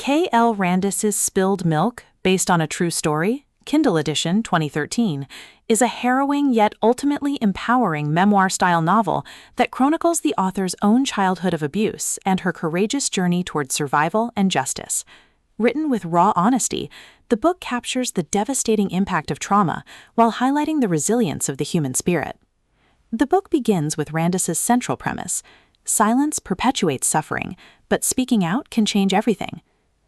K.L. Randis's Spilled Milk, based on a true story, Kindle edition 2013, is a harrowing yet ultimately empowering memoir-style novel that chronicles the author's own childhood of abuse and her courageous journey towards survival and justice. Written with raw honesty, the book captures the devastating impact of trauma while highlighting the resilience of the human spirit. The book begins with Randis's central premise: silence perpetuates suffering, but speaking out can change everything.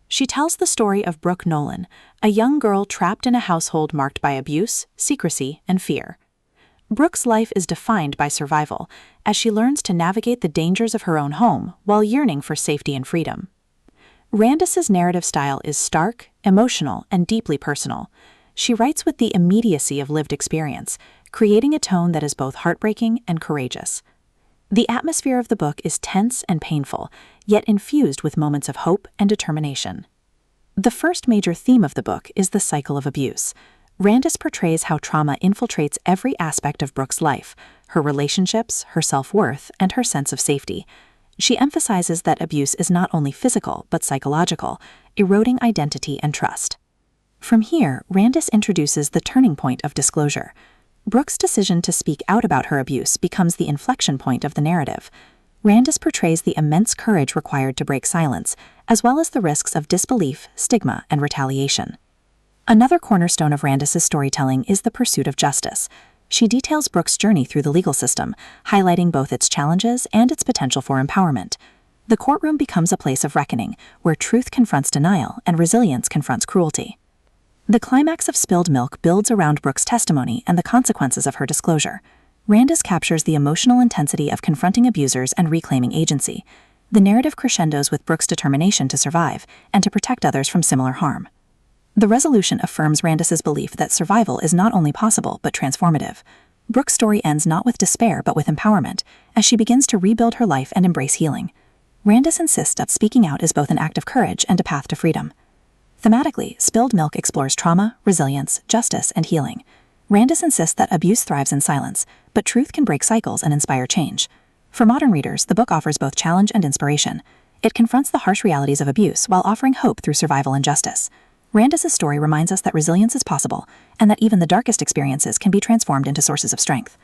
She tells the story of Brooke Nolan, a young girl trapped in a household marked by abuse, secrecy, and fear. Brooke's life is defined by survival, as she learns to navigate the dangers of her own home while yearning for safety and freedom. Randis's narrative style is stark, emotional, and deeply personal. She writes with the immediacy of lived experience, creating a tone that is both heartbreaking and courageous. The atmosphere of the book is tense and painful, yet infused with moments of hope and determination. The first major theme of the book is the cycle of abuse. Randis portrays how trauma infiltrates every aspect of Brooke's life: her relationships, her self-worth, and her sense of safety. She emphasizes that abuse is not only physical but psychological, eroding identity and trust. From here, Randis introduces the turning point of disclosure. Brooke's decision to speak out about her abuse becomes the inflection point of the narrative. Randis portrays the immense courage required to break silence, as well as the risks of disbelief, stigma, and retaliation. Another cornerstone of Randis's storytelling is the pursuit of justice. She details Brooke's journey through the legal system, highlighting both its challenges and its potential for empowerment. The courtroom becomes a place of reckoning, where truth confronts denial and resilience confronts cruelty. The climax of Spilled Milk builds around Brooke's testimony and the consequences of her disclosure. Randis captures the emotional intensity of confronting abusers and reclaiming agency. The narrative crescendos with Brooke's determination to survive and to protect others from similar harm. The resolution affirms Randis's belief that survival is not only possible but transformative. Brooke's story ends not with despair but with empowerment, as she begins to rebuild her life and embrace healing. Randis insists that speaking out is both an act of courage and a path to freedom. Thematically, Spilled Milk explores trauma, resilience, justice, and healing. Randis insists that abuse thrives in silence, but truth can break cycles and inspire change. For modern readers, the book offers both challenge and inspiration. It confronts the harsh realities of abuse while offering hope through survival and justice. Randis's story reminds us that resilience is possible, and that even the darkest experiences can be transformed into sources of strength.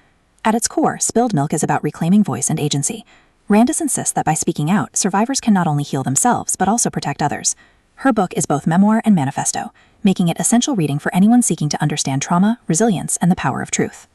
At its core, Spilled Milk is about reclaiming voice and agency. Randis insists that by speaking out, survivors can not only heal themselves but also protect others. Her book is both memoir and manifesto, making it essential reading for anyone seeking to understand trauma, resilience, and the power of truth.